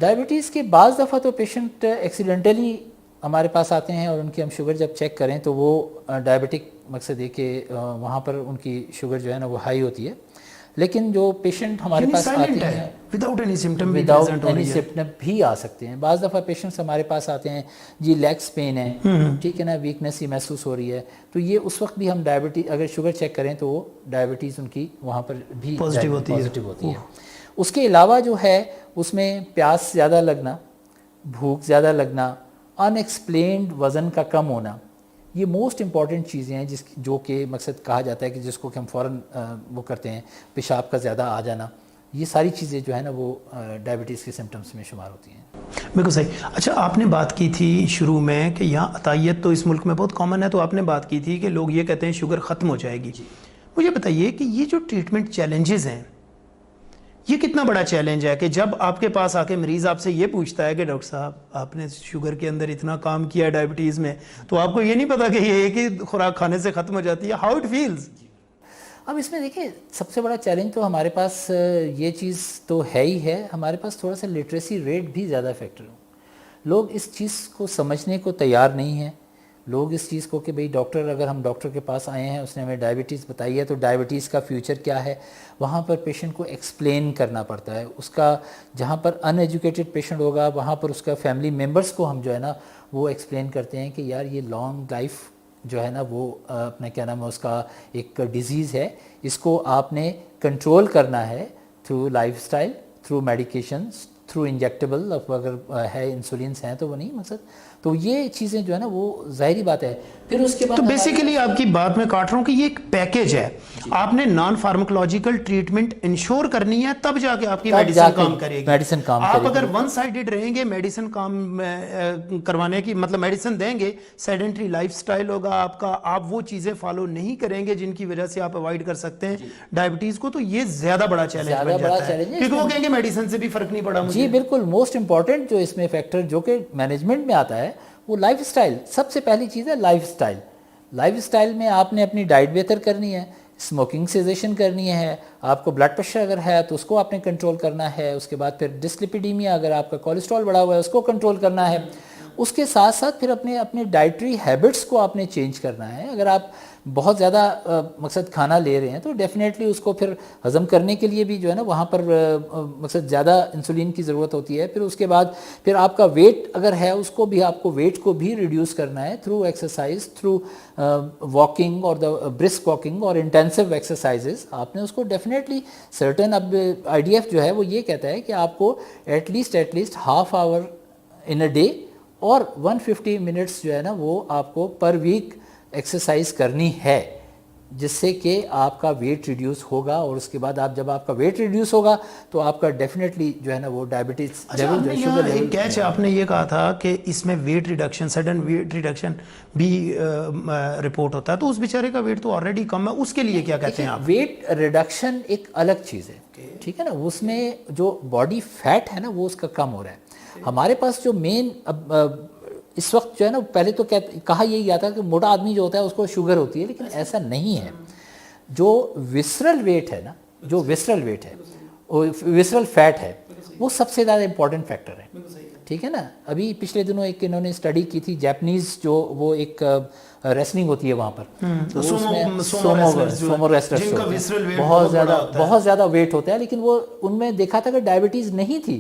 Diabetes کے بعض دفعہ تو پیشنٹ ایکسیڈنٹلی ہمارے پاس آتے ہیں اور ان کی ہم شوگر جب چیک کریں تو وہ ڈائبٹک مقصد ہے کہ وہاں پر ان کی شوگر جو ہے نا وہ ہائی ہوتی ہے. لیکن جو پیشنٹ ہمارے پاس آتے ہیں وداؤٹ اینی سمٹم بھی آ سکتے ہیں. بعض دفعہ پیشنٹس ہمارے پاس آتے ہیں جی لیگس پین ہے, ٹھیک ہے نا, ویکنیس ہی محسوس ہو رہی ہے, تو یہ اس وقت بھی ہم ڈائبٹیز اگر شوگر چیک کریں تو وہ ڈائبٹیز ان کی وہاں پر بھی پازیٹیو ہوتی ہے. اس کے علاوہ جو ہے اس میں پیاس زیادہ لگنا, بھوک زیادہ لگنا, ان ایکسپلینڈ وزن کا کم ہونا, یہ موسٹ امپورٹنٹ چیزیں ہیں جو کہ مقصد کہا جاتا ہے کہ جس کو کہ ہم فوراً وہ کرتے ہیں, پیشاب کا زیادہ آ جانا, یہ ساری چیزیں جو ہے نا وہ ڈائبٹیز کے سمٹمز میں شمار ہوتی ہیں. بالکل صحیح. اچھا, آپ نے بات کی تھی شروع میں کہ یہاں عطائیت تو اس ملک میں بہت کامن ہے, تو آپ نے بات کی تھی کہ لوگ یہ کہتے ہیں شوگر ختم ہو جائے گی. مجھے بتائیے کہ یہ جو ٹریٹمنٹ چیلنجز ہیں یہ کتنا بڑا چیلنج ہے کہ جب آپ کے پاس آ کے مریض آپ سے یہ پوچھتا ہے کہ ڈاکٹر صاحب آپ نے شوگر کے اندر اتنا کام کیا ہے ڈائبٹیز میں, تو آپ کو یہ نہیں پتا کہ یہ ایک ہی خوراک کھانے سے ختم ہو جاتی ہے. How it feels? اب اس میں دیکھیں سب سے بڑا چیلنج تو ہمارے پاس یہ چیز تو ہے ہی ہے, ہمارے پاس تھوڑا سا لٹریسی ریٹ بھی زیادہ فیکٹر ہو. لوگ اس چیز کو سمجھنے کو تیار نہیں ہیں. لوگ اس چیز کو کہ بھئی ڈاکٹر, اگر ہم ڈاکٹر کے پاس آئے ہیں اس نے ہمیں ڈائبٹیز بتائی ہے تو ڈائبٹیز کا فیوچر کیا ہے, وہاں پر پیشنٹ کو ایکسپلین کرنا پڑتا ہے. اس کا جہاں پر ان ایجوکیٹڈ پیشنٹ ہوگا وہاں پر اس کا فیملی ممبرس کو ہم جو ہے نا وہ ایکسپلین کرتے ہیں کہ یار یہ لانگ لائف جو ہے نا وہ اپنا کیا نام ہے اس کا ایک ڈیزیز ہے, اس کو آپ نے کنٹرول کرنا ہے through life style, through medications, through injectable, اگر ہے انسولینس ہیں تو وہ نہیں مقصد. تو یہ چیزیں جو ہے نا وہ ظاہری بات ہے. پھر اس کے بعد تو بیسیکلی آپ کی بات میں کاٹ رہا ہوں کہ یہ ایک پیکیج ہے, آپ نے نان فارماکولوجیکل ٹریٹمنٹ انشور کرنی ہے تب جا کے آپ کی میڈیسن کام کرے گی. آپ اگر ون سائیڈڈ رہیں گے میڈیسن کام کروانے کی مطلب میڈیسن دیں گے, سیڈنٹری لائف سٹائل ہوگا آپ کا, آپ وہ چیزیں فالو نہیں کریں گے جن کی وجہ سے آپ اوائڈ کر سکتے ہیں ڈائبٹیز کو, تو یہ زیادہ بڑا چیلنج بن جاتا ہے کیونکہ وہ کہیں گے میڈیسن سے بھی فرق نہیں پڑا مجھے. جی بالکل, موسٹ امپورٹنٹ جو اس میں فیکٹر جو کہ مینجمنٹ میں آتا ہے وہ لائف سٹائل. سب سے پہلی چیز ہے لائف سٹائل. لائف سٹائل میں آپ نے اپنی ڈائٹ بہتر کرنی ہے, اسموکنگ سیزیشن کرنی ہے, آپ کو بلڈ پریشر اگر ہے تو اس کو آپ نے کنٹرول کرنا ہے, اس کے بعد پھر ڈسلیپیڈیمیا اگر آپ کا کولیسٹرول بڑھا ہوا ہے اس کو کنٹرول کرنا ہے. اس کے ساتھ ساتھ پھر اپنے ڈائٹری ہیبٹس کو آپ نے چینج کرنا ہے. اگر آپ بہت زیادہ مقصد کھانا لے رہے ہیں تو ڈیفینیٹلی اس کو پھر ہضم کرنے کے لیے بھی جو ہے نا وہاں پر مقصد زیادہ انسولین کی ضرورت ہوتی ہے. پھر اس کے بعد پھر آپ کا ویٹ اگر ہے اس کو بھی آپ کو ویٹ کو بھی ریڈیوس کرنا ہے تھرو ایکسرسائز, تھرو واکنگ اور برسک واکنگ اور انٹینسو ایکسرسائزز. آپ نے اس کو ڈیفینیٹلی سرٹن, اب آئی ڈی ایف جو ہے وہ یہ کہتا ہے کہ آپ کو at least half hour in a day اور 150 منٹس جو ہے نا وہ آپ کو پر ویک ایکسرسائز کرنی ہے, جس سے کہ آپ کا ویٹ ریڈیوس ہوگا. اور اس کے بعد جب آپ کا ویٹ ریڈیوس ہوگا تو آپ کا ڈیفینیٹلی جو ہے نا وہ diabetes level, sugar level. Catch آپ نے یہ کہا تھا کہ اس میں weight reduction, sudden weight reduction بھی رپورٹ ہوتا ہے, تو اس بیچارے کا ویٹ تو آلریڈی کم ہے, اس کے لیے کیا کہتے ہیں آپ؟ ویٹ ریڈکشن ایک الگ چیز ہے, ٹھیک ہے نا, اس میں جو باڈی فیٹ ہے نا وہ اس کا کم ہو رہا ہے. ہمارے پاس جو مین اب اس وقت جو ہے نا, پہلے تو کہا یہی آتا ہے کہ موٹا آدمی جو ہوتا ہے اس کو شوگر ہوتی ہے, لیکن ایسا نہیں ہے. جو وسرل ویٹ ہے نا, جو وسرل ویٹ ہے, وسرل فیٹ ہے, وہ سب سے زیادہ امپورٹنٹ فیکٹر ہے, ٹھیک ہے نا. ابھی پچھلے دنوں ایک انہوں نے اسٹڈی کی تھی, جیپنیز جو وہ ایک ریسلنگ ہوتی ہے وہاں پر, تو اس میں سومو ریسلرز بہت زیادہ ویٹ ہوتا ہے, لیکن وہ ان میں دیکھا تھا کہ ڈائبٹیز نہیں تھی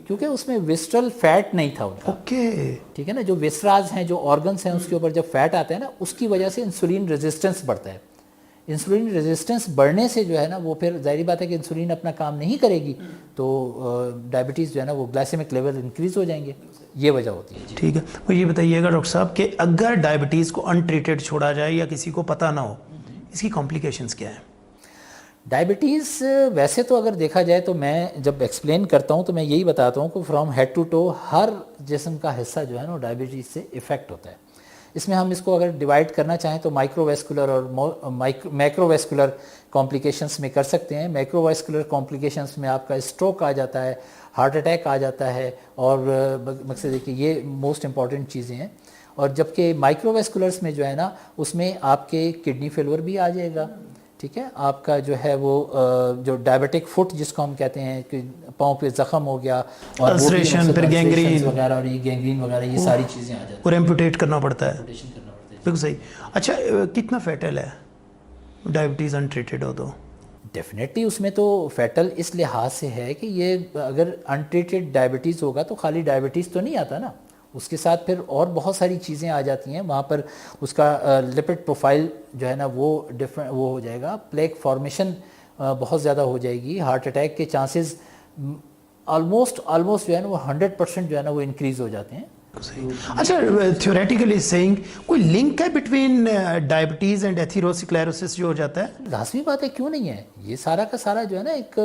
کیونکہ اس میں وسرل فیٹ نہیں تھا ان کا, ٹھیک ہے نا. جو وسراز ہیں, جو آرگنس ہیں, اس کے اوپر جب فیٹ آتا ہے نا اس کی وجہ سے انسولین ریزسٹنس بڑھتا ہے. انسولین ریزسٹنس بڑھنے سے جو ہے نا وہ پھر ظاہری بات ہے کہ انسولین اپنا کام نہیں کرے گی, تو ڈائبٹیز جو ہے نا وہ گلائسیمک لیول انکریز ہو جائیں گے, یہ وجہ ہوتی ہے. ٹھیک ہے, وہ یہ بتائیے گا ڈاکٹر صاحب کہ اگر ڈائبٹیز کو ان ٹریٹڈ چھوڑا جائے یا کسی کو پتہ نہ ہو, اس کی کمپلیکیشنز کیا ہیں؟ ڈائبٹیز ویسے تو اگر دیکھا جائے تو میں جب ایکسپلین کرتا ہوں تو میں یہی بتاتا ہوں کہ فرام ہیڈ ٹو ٹو ہر جسم کا حصہ جو ہے نا ڈائبٹیز سے افیکٹ ہوتا ہے. اس میں ہم اس کو اگر ڈیوائڈ کرنا چاہیں تو مائکرو ویسکولر اور میکرو ویسکولر کمپلیکیشنس میں کر سکتے ہیں. میکرو ویسکولر کمپلیکیشنس میں آپ کا اسٹروک آ جاتا ہے, ہارٹ اٹیک آ جاتا ہے, اور مقصد ہے کہ یہ موسٹ امپورٹنٹ چیزیں ہیں. اور جبکہ مائکرو ویسکولرس میں جو ہے نا اس میں آپ کے کڈنی فیلور بھی آ جائے گا, ٹھیک ہے. آپ کا جو ہے وہ جو ڈائبیٹک فٹ جس کو ہم کہتے ہیں کہ پاؤں پہ زخم ہو گیا اور السریشن پھر گینگرین وغیرہ اور یہ گینگرین وغیرہ یہ ساری چیزیں آ جاتی ہیں اور ایمپوٹیٹ کرنا پڑتا ہے. ایمپوٹیشن کرنا پڑتا ہے. بالکل صحیح. اچھا کتنا فیٹل ہے ڈائبٹیز انٹریٹڈ ہو تو؟ ڈیفینیٹلی اس میں تو فیٹل اس لحاظ سے ہے کہ یہ اگر انٹریٹڈ ڈائبٹیز ہوگا تو خالی ڈائبٹیز تو نہیں آتا نا, اس کے ساتھ پھر اور بہت ساری چیزیں آ جاتی ہیں وہاں پر. اس کا لپڈ پروفائل جو ہے نا وہ وہ ہو جائے گا, پلیک فارمیشن بہت زیادہ ہو جائے گی, ہارٹ اٹیک کے چانسز آلموسٹ جو ہے نا وہ 100% جو ہے نا وہ انکریز ہو جاتے ہیں. اچھا تھیوریٹیکلی سیئنگ کوئی لنک ہے بٹوین ڈائبٹیز اینڈ ایتھیروسکلیروسس جو ہو جاتا ہے؟ لازمی بات ہے, کیوں نہیں ہے. یہ سارا کا سارا جو ہے نا ایک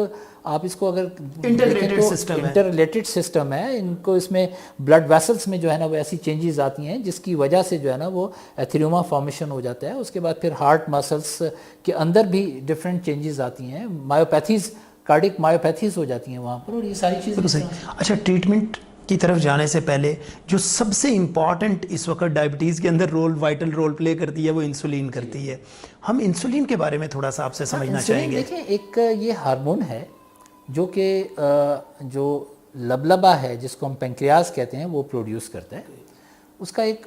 آپ اس کو اگر انٹرریلیٹڈ سسٹم ہے. ان کو اس میں بلڈ ویسلس میں جو ہے نا وہ ایسی چینجز آتی ہیں جس کی وجہ سے جو ہے نا وہ ایتھریوما فارمیشن ہو جاتا ہے. اس کے بعد پھر ہارٹ مسلس کے اندر بھی ڈفرینٹ چینجز آتی ہیں, مایوپیتھیز کارڈک مایوپیتھیز ہو جاتی ہیں وہاں پر, اور یہ ساری چیزیں. اچھا ٹریٹمنٹ کی طرف جانے سے پہلے جو سب سے امپورٹنٹ اس وقت ڈائبٹیز کے اندر وائٹل رول پلے کرتی ہے وہ انسولین کرتی ہے. ہم انسولین کے بارے میں تھوڑا سا آپ سے سمجھنا چاہیں گے. دیکھیں ایک یہ ہارمون ہے جو کہ جو لبلبا ہے جس کو ہم پینکریاز کہتے ہیں وہ پروڈیوس کرتا ہے. اس کا ایک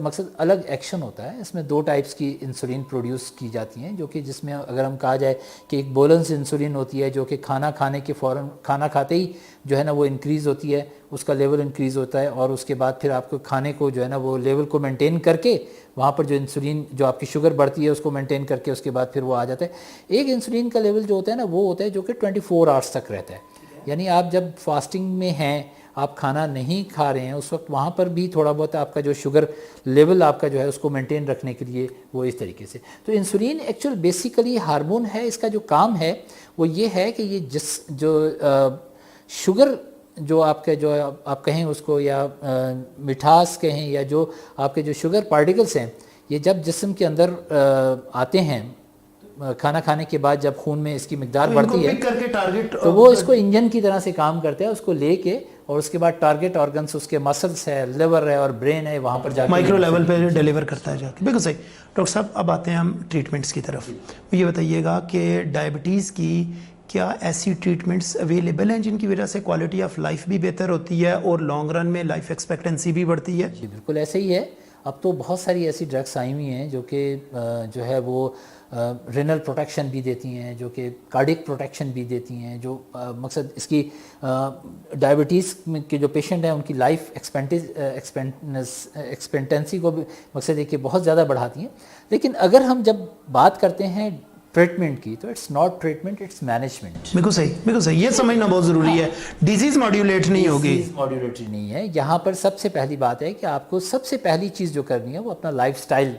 مقصد الگ ایکشن ہوتا ہے. اس میں 2 ٹائپس کی انسولین پروڈیوس کی جاتی ہیں, جو کہ جس میں اگر ہم کہا جائے کہ ایک بولنس انسولین ہوتی ہے جو کہ کھانا کھانے کے فوراً کھانا کھاتے ہی جو ہے نا وہ انکریز ہوتی ہے, اس کا لیول انکریز ہوتا ہے, اور اس کے بعد پھر آپ کو کھانے کو جو ہے نا وہ لیول کو مینٹین کر کے وہاں پر جو انسولین جو آپ کی شوگر بڑھتی ہے اس کو مینٹین کر کے اس کے بعد پھر وہ آ جاتا ہے. ایک انسولین کا لیول جو ہوتا ہے نا وہ ہوتا ہے جو کہ 24 آورس تک رہتا ہے. یعنی آپ جب فاسٹنگ میں ہیں, آپ کھانا نہیں کھا رہے ہیں, اس وقت وہاں پر بھی تھوڑا بہت آپ کا جو شوگر لیول آپ کا جو ہے اس کو مینٹین رکھنے کے لیے وہ اس طریقے سے. تو انسولین ایکچوئل بیسیکلی ہارمون ہے. اس کا جو کام ہے وہ یہ ہے کہ یہ جو شوگر جو آپ کے جو آپ کہیں اس کو یا مٹھاس کہیں یا جو آپ کے جو شوگر پارٹیکلس ہیں یہ جب جسم کے اندر آتے ہیں کھانا کھانے کے بعد, جب خون میں اس کی مقدار بڑھتی ہے تو وہ اس کو انجن کی طرح سے کام کرتے ہیں, اس کو لے کے اور اس کے بعد ٹارگٹ آرگنس اس کے مسلس ہے, لیور ہے اور برین ہے, وہاں پر جا کے مائکرو لیول پہ ڈیلیور کرتا ہے جا کے. بالکل صحیح. ڈاکٹر صاحب اب آتے ہیں ہم ٹریٹمنٹس کی طرف. یہ بتائیے گا کہ ڈائبٹیز کی کیا ایسی ٹریٹمنٹس اویلیبل ہیں جن کی وجہ سے کوالٹی آف لائف بھی بہتر ہوتی ہے اور لانگ رن میں لائف ایکسپیکٹنسی بھی بڑھتی ہے؟ جی بالکل ایسے ہی ہے. اب تو بہت ساری ایسی ڈرگس آئی ہوئی ہیں جو کہ جو ہے وہ رینل پروٹیکشن بھی دیتی ہیں, جو کہ کارڈک پروٹیکشن بھی دیتی ہیں, جو مقصد اس کی ڈائبٹیز کے جو پیشنٹ ہیں ان کی لائف ایکسپیکٹنسی کو بھی مقصد ہے کہ بہت زیادہ بڑھاتی ہیں. لیکن اگر ہم جب بات کرتے ہیں ٹریٹمنٹ کی تو it's not treatment, it's management. بالکل صحیح, بالکل صحیح. یہ سمجھنا بہت ضروری ہے. ڈیزیز ماڈیولیٹ نہیں ہوگی, ڈیزیز ماڈیولیٹری نہیں ہے. یہاں پر سب سے پہلی بات ہے کہ آپ کو سب سے پہلی چیز جو کرنی ہے وہ اپنا لائف سٹائل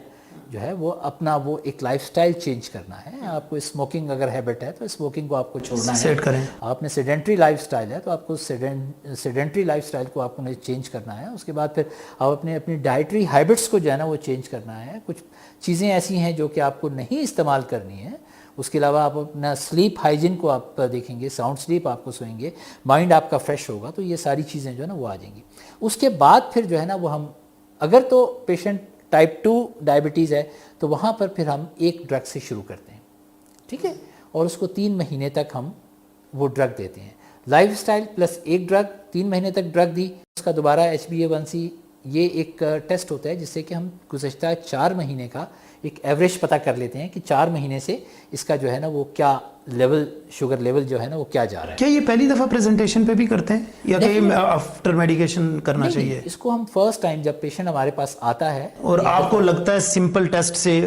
جو ہے وہ اپنا وہ ایک لائف سٹائل چینج کرنا ہے. آپ کو اسموکنگ اگر ہیبٹ ہے تو اسموکنگ کو آپ کو چھوڑنا ہے. سیٹ کریں. آپ نے سیڈنٹری لائف سٹائل ہے تو آپ کو سیڈنٹری لائف سٹائل کو آپ کو چینج کرنا ہے. اس کے بعد پھر آپ اپنی ڈائٹری ہیبٹس کو جو ہے نا وہ چینج کرنا ہے. کچھ چیزیں ایسی ہیں جو کہ آپ کو نہیں استعمال کرنی ہے. اس کے علاوہ آپ اپنا سلیپ ہائیجین کو آپ دیکھیں گے, ساؤنڈ سلیپ آپ کو سوئیں گے, مائنڈ آپ کا فریش ہوگا, تو یہ ساری چیزیں جو ہے نا وہ آ جائیں گی. اس کے بعد پھر جو ہے نا وہ ہم اگر تو پیشنٹ ٹائپ 2 ڈائبٹیز ہے تو وہاں پر پھر ہم ایک ڈرگ سے شروع کرتے ہیں, ٹھیک ہے, اور اس کو 3 مہینے تک ہم وہ ڈرگ دیتے ہیں. لائف سٹائل پلس ایک ڈرگ 3 مہینے تک ڈرگ دی. اس کا دوبارہ HbA1c یہ ایک ٹیسٹ ہوتا ہے جس سے کہ ہم گزشتہ 4 مہینے کا ایک ایوریج پتہ کر لیتے ہیں کہ 4 مہینے سے اس کا جو ہے نا وہ کیا لیول شوگر لیول جو ہے نا وہ کیا جا رہا ہے. کیا یہ پہلی دفعہ پریزنٹیشن پہ بھی کرتے ہیں یا کہ آفٹر میڈیکیشن کرنا چاہیے؟ اس کو ہم فرسٹ ٹائم جب پیشنٹ ہمارے پاس آتا ہے اور آپ کو لگتا ہے سمپل ٹیسٹ سے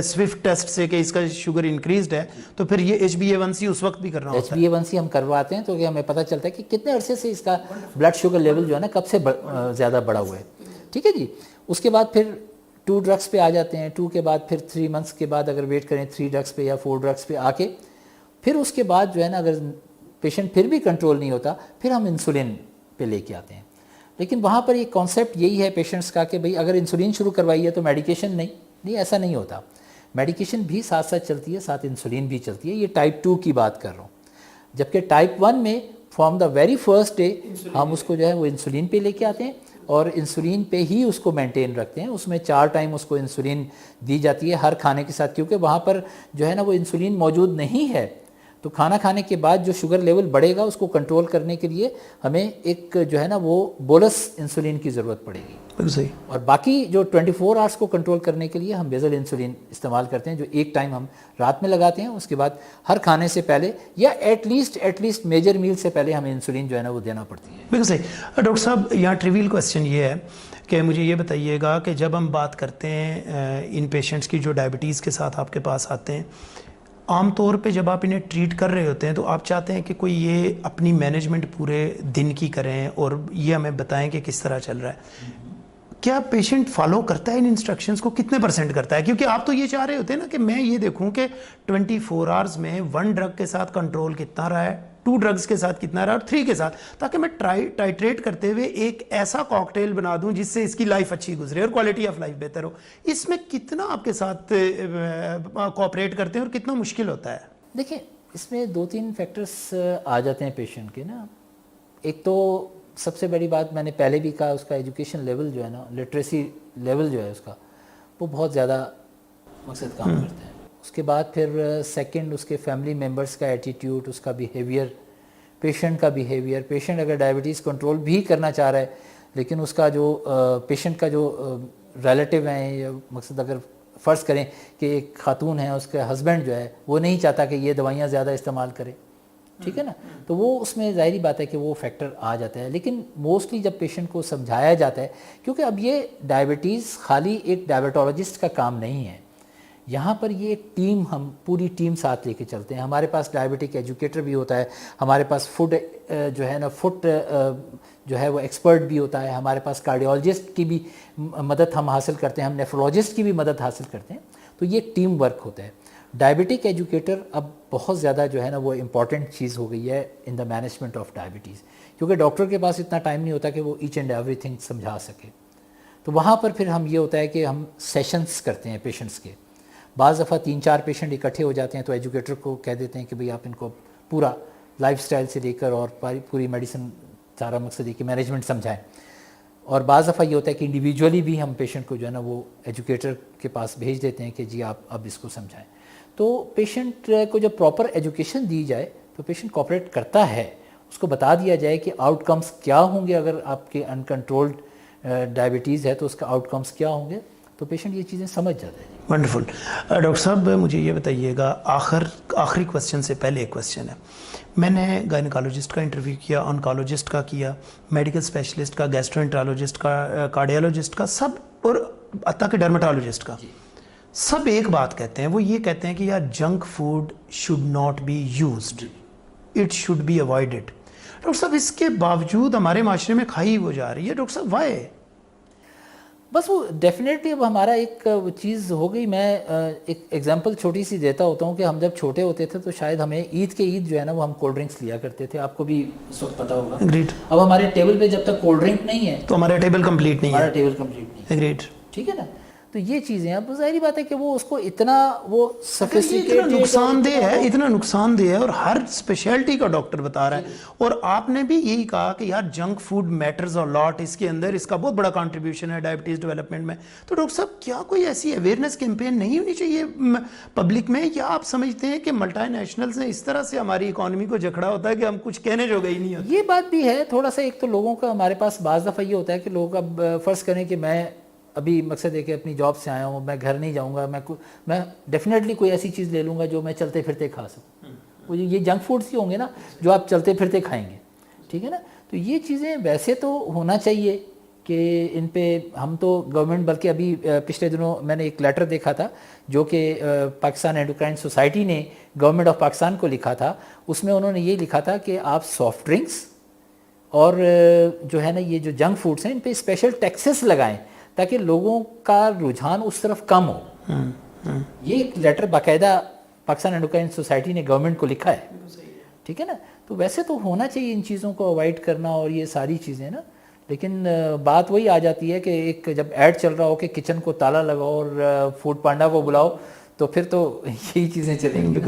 سوئفٹ ٹیسٹ سے کہ اس کا شوگر انکریزڈ ہے تو پھر یہ HbA1c اس وقت بھی کرنا ہوتا ہے. HbA1c ہم کرواتے ہیں تو کہ ہمیں پتہ چلتا ہے کہ کتنے عرصے سے اس کا بلڈ شوگر لیول جو ہے نا کب سے زیادہ بڑھا ہوا ہے, ٹھیک ہے جی. اس کے بعد پھر 2 ڈرگس پہ آ جاتے ہیں. 2 کے بعد پھر 3 منتھس کے بعد اگر ویٹ کریں 3 ڈرگس پہ یا 4 ڈرگس پہ آ کے پھر اس کے بعد جو ہے نا اگر پیشنٹ پھر بھی کنٹرول نہیں ہوتا پھر ہم انسولین پہ لے کے آتے ہیں. لیکن وہاں پر ایک کانسیپٹ یہی ہے پیشنٹس کا کہ بھئی اگر انسولین شروع کروائی ہے تو میڈیکیشن نہیں, ایسا نہیں ہوتا. میڈیکیشن بھی ساتھ ساتھ چلتی ہے, ساتھ انسولین بھی چلتی ہے. یہ ٹائپ 2 کی بات کر رہا ہوں. جبکہ ٹائپ 1 میں from the very first day ہم اس کو جو ہے وہ انسولین پہ لے کے آتے ہیں اور انسولین پہ ہی اس کو مینٹین رکھتے ہیں. اس میں 4 ٹائم اس کو انسولین دی جاتی ہے ہر کھانے کے ساتھ, کیونکہ وہاں پر جو ہے نا وہ انسولین موجود نہیں ہے. تو کھانا کھانے کے بعد جو شوگر لیول بڑھے گا اس کو کنٹرول کرنے کے لیے ہمیں ایک جو ہے نا وہ بولس انسولین کی ضرورت پڑے گی. صحیح. اور باقی جو 24 آورس کو کنٹرول کرنے کے لیے ہم بیزل انسولین استعمال کرتے ہیں, جو ایک ٹائم ہم رات میں لگاتے ہیں, اس کے بعد ہر کھانے سے پہلے یا ایٹ لیسٹ میجر میل سے پہلے ہمیں انسولین جو ہے نا وہ دینا پڑتی ہے. بالکل صحیح. ڈاکٹر صاحب یہاں ٹریویل کوسچن یہ ہے کہ مجھے یہ بتائیے گا کہ جب ہم بات کرتے ہیں ان پیشنٹس کی جو ڈائبٹیز کے ساتھ آپ کے پاس آتے ہیں, عام طور پہ جب آپ انہیں ٹریٹ کر رہے ہوتے ہیں تو آپ چاہتے ہیں کہ کوئی یہ اپنی مینجمنٹ پورے دن کی کریں اور یہ ہمیں بتائیں کہ کس طرح چل رہا ہے. کیا پیشنٹ فالو کرتا ہے ان انسٹرکشنز کو, کتنے % کرتا ہے؟ کیونکہ آپ تو یہ چاہ رہے ہوتے ہیں نا کہ میں یہ دیکھوں کہ 24 آورز میں 1 ڈرگ کے ساتھ کنٹرول کتنا رہا ہے, 2 ڈرگز کے ساتھ کتنا رہا ہے اور 3 کے ساتھ, تاکہ میں ٹائٹریٹ کرتے ہوئے ایک ایسا کاکٹیل بنا دوں جس سے اس کی لائف اچھی گزرے اور کوالٹی آف لائف بہتر ہو. اس میں کتنا آپ کے ساتھ کوآپریٹ کرتے ہیں اور کتنا مشکل ہوتا ہے؟ دیکھیں اس میں 2-3 فیکٹرز آ جاتے ہیں پیشنٹ کے نا. ایک تو سب سے بڑی بات میں نے پہلے بھی کہا, اس کا ایجوکیشن لیول جو ہے نا, لٹریسی لیول جو ہے اس کا, وہ بہت زیادہ مقصد کام کرتا ہے. اس کے بعد پھر سیکنڈ اس کے فیملی ممبرس کا ایٹیٹیوڈ, اس کا بیہیویئر, پیشنٹ کا بیہیویئر. پیشنٹ اگر ڈائبٹیز کنٹرول بھی کرنا چاہ رہا ہے لیکن اس کا جو پیشنٹ کا جو ریلیٹیو ہیں, یا مقصد اگر فرض کریں کہ ایک خاتون ہے, اس کا ہسبینڈ جو ہے وہ نہیں چاہتا کہ یہ دوائیاں زیادہ استعمال کرے, ٹھیک ہے نا, تو وہ اس میں ظاہری بات ہے کہ وہ فیکٹر آ جاتا ہے. لیکن موسٹلی جب پیشنٹ کو سمجھایا جاتا ہے, کیونکہ اب یہ ڈائبٹیز خالی ایک ڈائبٹولوجسٹ کا کام نہیں ہے, یہاں پر یہ ایک ٹیم, ہم پوری ٹیم ساتھ لے کے چلتے ہیں. ہمارے پاس ڈائبٹک ایجوکیٹر بھی ہوتا ہے, ہمارے پاس فوڈ جو ہے نا فوڈ جو ہے وہ ایکسپرٹ بھی ہوتا ہے, ہمارے پاس کارڈیولوجسٹ کی بھی مدد ہم حاصل کرتے ہیں, ہم نیفرولوجسٹ کی بھی مدد حاصل کرتے ہیں. تو یہ ایک ٹیم ورک ہوتا ہے. ڈائبٹک ایجوکیٹر اب بہت زیادہ جو ہے نا وہ امپورٹنٹ چیز ہو گئی ہے ان دا مینجمنٹ آف ڈائبٹیز, کیونکہ ڈاکٹر کے پاس اتنا ٹائم نہیں ہوتا کہ وہ ایچ اینڈ ایوری تھنگ سمجھا سکے. تو وہاں پر پھر ہم یہ ہوتا ہے کہ ہم سیشنز کرتے ہیں پیشنٹس کے. بعض دفعہ 3-4 پیشنٹ اکٹھے ہو جاتے ہیں تو ایجوکیٹر کو کہہ دیتے ہیں کہ بھئی آپ ان کو پورا لائف سٹائل سے لے کر اور پوری میڈیسن, سارا مقصد ہے کہ مینجمنٹ سمجھائیں. اور بعض دفعہ یہ ہوتا ہے کہ انڈیویجولی بھی ہم پیشنٹ کو جو ہے نا وہ ایجوکیٹر کے پاس بھیج دیتے ہیں کہ جی آپ اب اس کو سمجھائیں. تو پیشنٹ کو جب پراپر ایجوکیشن دی جائے تو پیشنٹ کوآپریٹ کرتا ہے. اس کو بتا دیا جائے کہ آؤٹ کمز کیا ہوں گے, اگر آپ کے انکنٹرولڈ ڈائبٹیز ہے تو اس کا آؤٹ کمز کیا ہوں گے, تو پیشنٹ یہ چیزیں سمجھ جاتا ہے. ونڈرفل. ڈاکٹر صاحب مجھے یہ بتائیے گا, آخری کوسچن سے پہلے ایک کوسچن ہے. میں نے گائنیکالوجسٹ کا انٹرویو کیا, آنکالوجسٹ کا کیا, میڈیکل اسپیشلسٹ کا, گیسٹرونٹرالوجسٹ کا, کارڈیالوجسٹ کا, سب, اور حتیٰ کہ ڈرمٹالوجسٹ کا, سب ایک بات کہتے ہیں. وہ یہ کہتے ہیں کہ یار junk food should not be used, it should be avoided. Doctor صاحب اس کے باوجود ہمارے معاشرے میں کھائی ہو جا رہی ہے. ڈاکٹر صاحب وائی؟ بس وہ ڈیفینیٹلی اب ہمارا ایک چیز ہو گئی. میں ایک ایگزامپل چھوٹی سی دیتا ہوتا ہوں کہ ہم جب چھوٹے ہوتے تھے تو شاید ہمیں عید کے عید جو ہے نا وہ ہم کولڈ ڈرنکس لیا کرتے تھے, آپ کو بھی اس وقت پتہ ہوگا. اگریڈ. اب ہمارے ٹیبل پہ جب تک کولڈ ڈرنک نہیں ہے تو ہمارا ٹیبل کمپلیٹ نہیں ہے. ہمارا ٹیبل کمپلیٹ نہیں ہے. اگریڈ. ٹھیک ہے نا. تو یہ چیزیں اب ظاہری بات ہے کہ وہ اس کو اتنا وہ اتنا نقصان دہ ہے, اتنا نقصان دہ ہے, اور ہر اسپیشلٹی کا ڈاکٹر بتا رہا ہے. اور آپ نے بھی یہی کہا کہ یار جنک فوڈ میٹرز اور لاٹ, اس کے اندر اس کا بہت بڑا کنٹریبیوشن ہے ڈائبٹیز ڈیولپمنٹ میں. تو ڈاکٹر صاحب کیا کوئی ایسی اویئرنیس کیمپین نہیں ہونی چاہیے پبلک میں, یا آپ سمجھتے ہیں کہ ملٹی نیشنلز نے اس طرح سے ہماری اکانومی کو جکڑا ہوتا ہے کہ ہم کچھ کہنے جو گئی نہیں ہوتی؟ یہ بات بھی ہے تھوڑا سا. ایک تو لوگوں کا ہمارے پاس بعض دفعہ یہ ہوتا ہے کہ لوگ اب فرض کریں کہ میں ابھی مقصد ہے کہ اپنی جاب سے آیا ہوں, میں گھر نہیں جاؤں گا, میں ڈیفینیٹلی کوئی ایسی چیز لے لوں گا جو میں چلتے پھرتے کھا سکوں. وہ یہ جنک فوڈس ہی ہوں گے نا جو آپ چلتے پھرتے کھائیں گے, ٹھیک ہے نا. تو یہ چیزیں ویسے تو ہونا چاہیے کہ ان پہ ہم تو گورنمنٹ, بلکہ ابھی پچھلے دنوں میں نے ایک لیٹر دیکھا تھا جو کہ پاکستان اینڈوکرائن سوسائٹی نے گورنمنٹ آف پاکستان کو لکھا تھا. اس میں انہوں نے یہ لکھا تھا کہ آپ سافٹ ڈرنکس اور جو ہے نا یہ جو جنک فوڈس ہیں ان پہ اسپیشل ٹیکسز لگائیں تاکہ لوگوں کا رجحان اس طرف کم ہو. یہ ایک لیٹر باقاعدہ پاکستان اینڈوکرائن سوسائٹی نے گورنمنٹ کو لکھا ہے, ٹھیک ہے نا. تو ویسے تو ہونا چاہیے ان چیزوں کو اوائڈ کرنا اور یہ ساری چیزیں نا, لیکن بات وہی آ جاتی ہے کہ ایک جب ایڈ چل رہا ہو کہ کچن کو تالا لگاؤ اور فوڈ پانڈا کو بلاؤ, تو پھر تو یہی چیزیں چلیں گی.